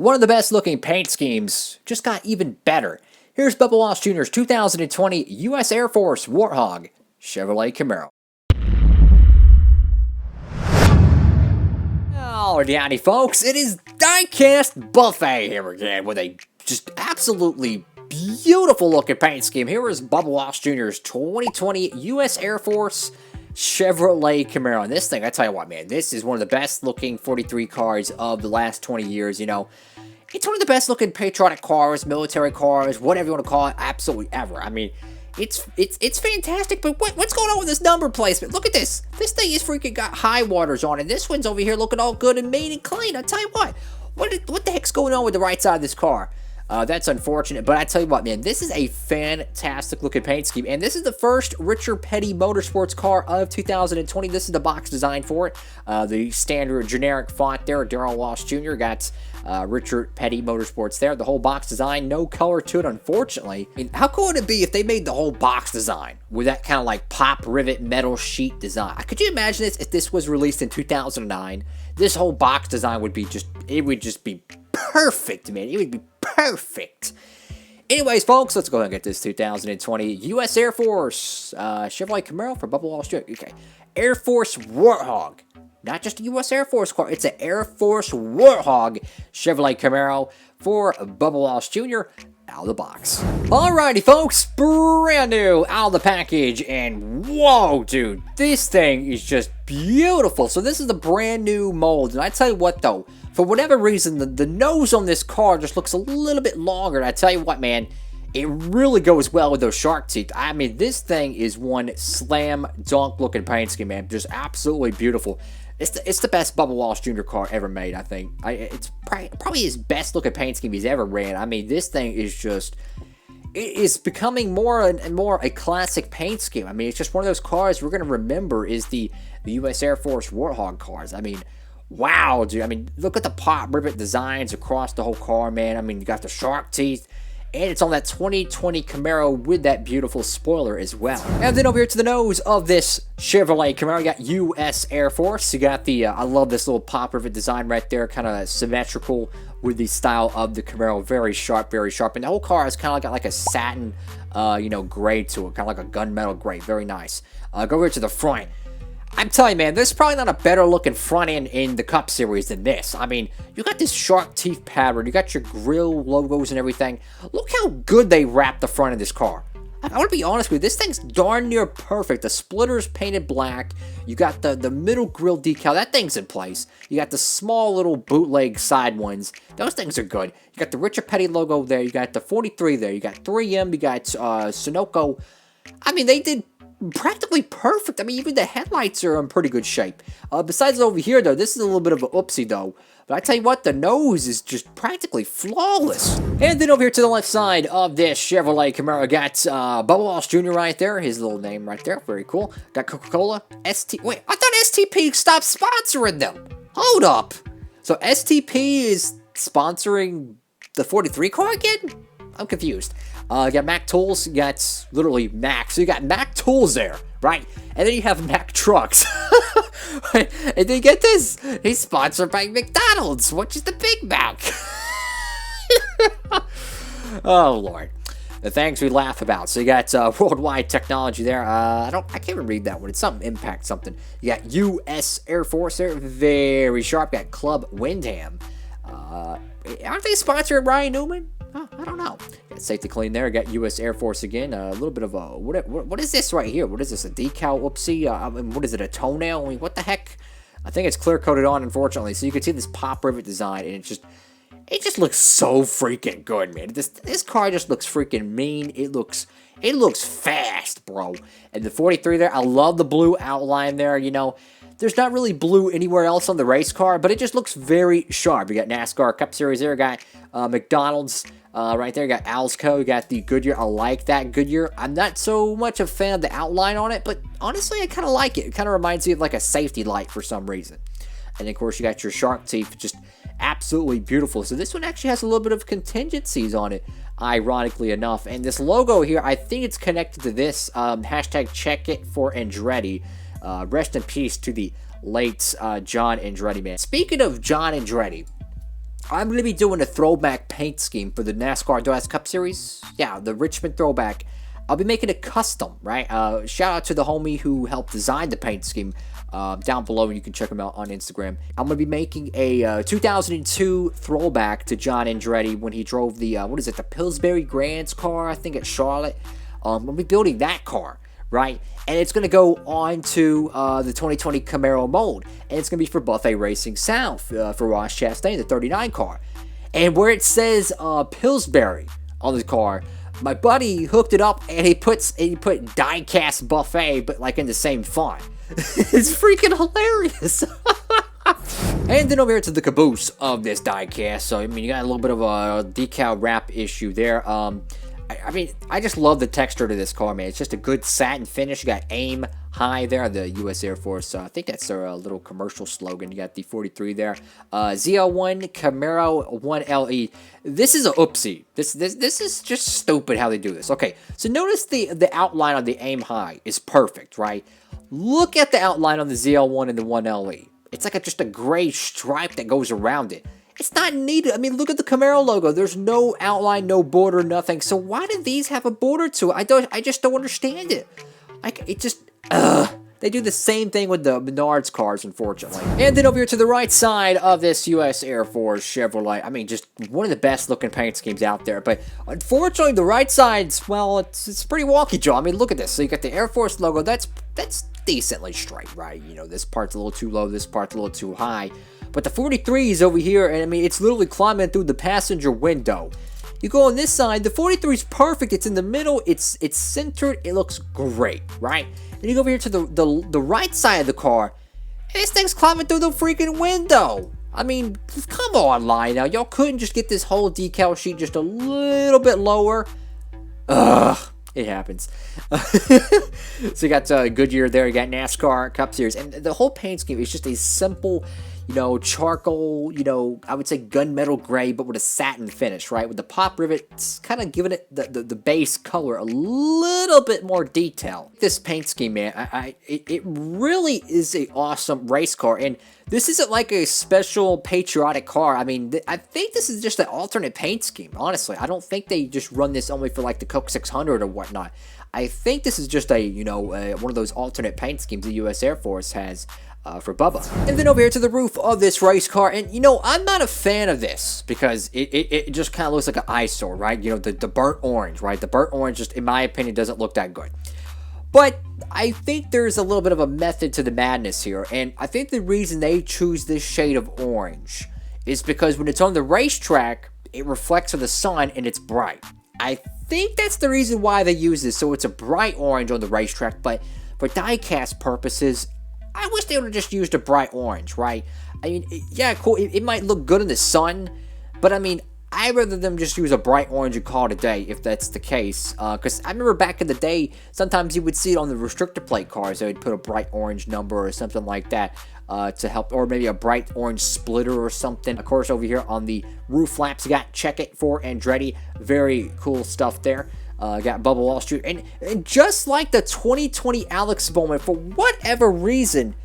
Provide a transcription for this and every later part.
One of the best looking paint schemes just got even better. Here's Bubba Wallace Jr.'s 2020 U.S. Air Force Warthog Chevrolet Camaro. Howdy, howdy, folks. It is Diecastbuffet here again with a just absolutely beautiful looking paint scheme. Here is Bubba Wallace Jr.'s 2020 U.S. Air Force Chevrolet Camaro. And this thing, I tell you what, man, this is one of the best looking 43 cars of the last 20 years, you know. It's one of the best looking patriotic cars, military cars, whatever you want to call it, absolutely ever. I mean, it's fantastic, but what's going on with this number placement? Look at this. This thing is freaking got high waters on it. This one's over here looking all good and mean and clean. I tell you what the heck's going on with the right side of this car? That's unfortunate, but I tell you what, man, this is a fantastic looking paint scheme, and this is the first Richard Petty Motorsports car of 2020. This is the box design for it. The standard generic font there, DURALAST Jr. got Richard Petty Motorsports there. The whole box design, no color to it, unfortunately. I mean, how cool would it be if they made the whole box design with that kind of like pop rivet metal sheet design? Could you imagine this if this was released in 2009? This whole box design would be it would just be perfect, man. It would be perfect. Anyways, folks, let's go ahead and get this 2020 U.S. Air Force Chevrolet Camaro for Bubba Wallace Jr. Okay, Air Force Warthog. Not just a U.S. Air Force car, it's an Air Force Warthog Chevrolet Camaro for Bubba Wallace Jr. out of the box. Alrighty, folks, brand new out of the package, and whoa, dude, this thing is just beautiful. So this is the brand new mold, and I tell you what, though, for whatever reason, the nose on this car just looks a little bit longer, and I tell you what, man, it really goes well with those shark teeth. I mean, this thing is one slam dunk looking paint scheme, man. Just absolutely beautiful. It's the best Bubba Wallace Jr. car ever made, I think. It's probably his best looking paint scheme he's ever ran. I mean, this thing is just... It is becoming more and more a classic paint scheme. I mean, it's just one of those cars we're going to remember is the U.S. Air Force Warthog cars. I mean, wow, dude. I mean, look at the pop rivet designs across the whole car, man. I mean, you got the shark teeth. And it's on that 2020 Camaro with that beautiful spoiler as well. And then over here to the nose of this Chevrolet Camaro, you got U.S. Air Force. You got the, I love this little pop rivet design right there, kind of symmetrical with the style of the Camaro. Very sharp, very sharp. And the whole car has kind of got like a satin, you know, gray to it, kind of like a gunmetal gray. Very nice. Go over to the front. I'm telling you, man, there's probably not a better looking front end in the Cup Series than this. I mean, you got this shark teeth pattern, you got your grill logos and everything. Look how good they wrapped the front of this car. I want to be honest with you, this thing's darn near perfect. The splitter's painted black. You got the middle grill decal. That thing's in place. You got the small little bootleg side ones. Those things are good. You got the Richard Petty logo there. You got the 43 there. You got 3M. You got Sunoco. I mean, they did practically perfect. I mean, even the headlights are in pretty good shape. Besides over here, though, this is a little bit of an oopsie, though. But I tell you what, the nose is just practically flawless. And then over here to the left side of this Chevrolet Camaro, got Bubba Wallace Jr. right there. His little name right there. Very cool. Got Coca-Cola. Wait, I thought STP stopped sponsoring them. Hold up. So STP is sponsoring the 43 car again? I'm confused. You got Mac Tools, you got literally Mac. So you got Mac Tools there, right? And then you have Mac Trucks. And then you get this. He's sponsored by McDonald's, which is the Big Mac. Oh, Lord. The things we laugh about. So you got Worldwide Technology there. I can't even read that one. It's something Impact something. You got U.S. Air Force there. Very sharp. You got Club Windham. Aren't they sponsoring Ryan Newman? Oh, I don't know. Got Safety Clean there. Got U.S. Air Force again. A little bit of a... What is this right here? What is this? A decal? Whoopsie? I mean, what is it? A toenail? I mean, what the heck? I think it's clear-coated on, unfortunately. So you can see this pop rivet design, and it just looks so freaking good, man. This car just looks freaking mean. It looks fast, bro. And the 43 there, I love the blue outline there, you know. There's not really blue anywhere else on the race car, but it just looks very sharp. You got NASCAR Cup Series there. You got McDonald's right there. You got Alsco. You got the Goodyear. I like that Goodyear. I'm not so much a fan of the outline on it, but honestly, I kind of like it. It kind of reminds me of like a safety light for some reason. And of course, you got your shark teeth, just absolutely beautiful. So this one actually has a little bit of contingencies on it, ironically enough. And this logo here, I think it's connected to this hashtag check it for Andretti. Rest in peace to the late John Andretti, man. Speaking of John Andretti, I'm going to be doing a throwback paint scheme for the NASCAR Diecast Cup Series. Yeah, the Richmond throwback. I'll be making it custom, right? Shout out to the homie who helped design the paint scheme. Down below, you can check him out on Instagram. I'm going to be making a 2002 throwback to John Andretti when he drove the, the Pillsbury Grand's car, I think, at Charlotte. I'm going to be building that car, right? And it's going to go on to the 2020 Camaro mold. And it's going to be for Buffet Racing South for Ross Chastain, the 39 car. And where it says Pillsbury on the car, my buddy hooked it up and he put Diecastbuffet, but like in the same font. It's freaking hilarious. And then over here to the caboose of this diecast. So, I mean, you got a little bit of a decal wrap issue there. I mean, I just love the texture to this car, man. It's just a good satin finish. You got AIM high there, the U.S. Air Force. I think that's their little commercial slogan. You got the 43 there. ZL1 Camaro 1LE. This is a oopsie. This is just stupid how they do this. Okay, so notice the outline on the AIM high is perfect, right? Look at the outline on the ZL1 and the 1LE. It's like just a gray stripe that goes around it. It's not needed. I mean, look at the Camaro logo. There's no outline, no border, nothing. So why do these have a border to it? I just don't understand it. Like, it just, They do the same thing with the Menards cars, unfortunately. And then over here to the right side of this U.S. Air Force Chevrolet. I mean, just one of the best looking paint schemes out there. But unfortunately, the right side's, well, it's pretty wonky, Joe. I mean, look at this. So you got the Air Force logo. That's decently straight, right? You know, this part's a little too low, this part's a little too high. But the 43 is over here, and I mean, it's literally climbing through the passenger window. You go on this side, the 43 is perfect. It's in the middle. It's centered. It looks great, right? Then you go over here to the right side of the car, and this thing's climbing through the freaking window. I mean, come on, line now. Y'all couldn't just get this whole decal sheet just a little bit lower? Ugh. It happens. So you got Goodyear there. You got NASCAR Cup Series. And the whole paint scheme is just a simple, you know, charcoal, you know, I would say gunmetal gray, but with a satin finish, right? With the pop rivets kind of giving it the base color a little bit more detail. This paint scheme, man, it really is an awesome race car. And this isn't like a special patriotic car. I mean, I think this is just an alternate paint scheme, honestly. I don't think they just run this only for like the Coke 600 or whatnot. I think this is just a, you know, one of those alternate paint schemes the U.S. Air Force has for Bubba. And then over here to the roof of this race car, and you know, I'm not a fan of this because it just kind of looks like an eyesore, right? You know, the burnt orange, right? The burnt orange just, in my opinion, doesn't look that good. But I think there's a little bit of a method to the madness here, and I think the reason they choose this shade of orange is because when it's on the racetrack, it reflects on the sun and it's bright. I think that's the reason why they use this, so it's a bright orange on the racetrack, but for diecast purposes, I wish they would have just used a bright orange, right? I mean, yeah, cool, it might look good in the sun, but I mean, I'd rather them just use a bright orange and call it a day, if that's the case. Because I remember back in the day, sometimes you would see it on the restrictor plate cars. They would put a bright orange number or something like that to help, or maybe a bright orange splitter or something. Of course, over here on the roof flaps, you got Check It for Andretti. Very cool stuff there. Got Bubba Wall Street. And just like the 2020 Alex Bowman, for whatever reason,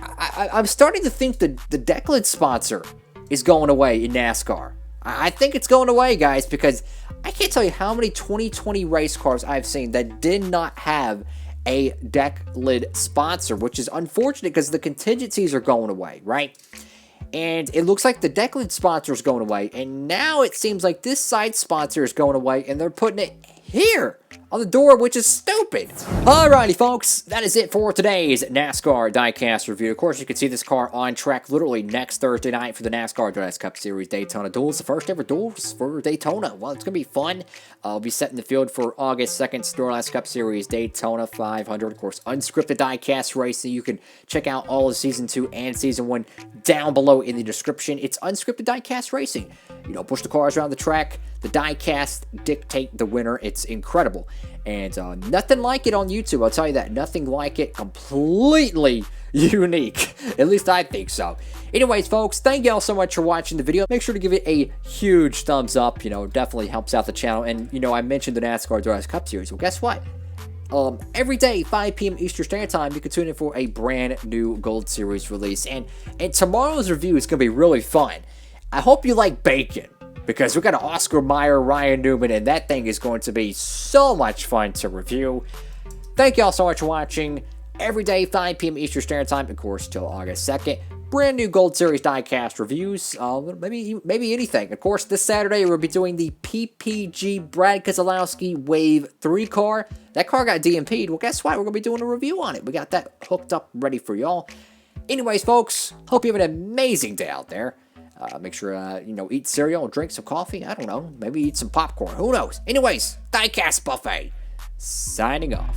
I'm starting to think the Declan sponsor is going away in NASCAR. I think it's going away, guys, because I can't tell you how many 2020 race cars I've seen that did not have a deck lid sponsor, which is unfortunate because the contingencies are going away, right? And it looks like the deck lid sponsor is going away, and now it seems like this side sponsor is going away, and they're putting it here on the door, which is stupid. Alrighty, folks, that is it for today's NASCAR Diecast review. Of course, you can see this car on track literally next Thursday night for the NASCAR Diecast Cup Series Daytona Duels, the first ever duels for Daytona. Well, it's going to be fun. I'll be setting the field for August 2nd, DURALAST Cup Series Daytona 500. Of course, unscripted diecast racing. You can check out all of Season 2 and Season 1 down below in the description. It's unscripted diecast racing. You know, push the cars around the track. The diecast dictate the winner. It's incredible. And nothing like it on YouTube, I'll tell you that. Nothing like it. Completely unique. At least I think so. Anyways, folks, thank y'all so much for watching the video. Make sure to give it a huge thumbs up. You know, it definitely helps out the channel. And, you know, I mentioned the NASCAR Diecast Cup Series. Well, guess what? Every day, 5 p.m. Eastern Standard Time, you can tune in for a brand new Gold Series release. And tomorrow's review is going to be really fun. I hope you like bacon, because we got an Oscar Mayer, Ryan Newman, and that thing is going to be so much fun to review. Thank y'all so much for watching. Every day, 5 p.m. Eastern Standard Time, of course, till August 2nd. Brand new Gold Series diecast reviews, maybe anything. Of course, this Saturday we'll be doing the PPG Brad Keselowski Wave 3 car. That car got DMP'd. Well, guess what? We're going to be doing a review on it. We got that hooked up, ready for y'all. Anyways, folks, hope you have an amazing day out there. Make sure, eat cereal, drink some coffee. I don't know. Maybe eat some popcorn. Who knows? Anyways, Diecastbuffet, signing off.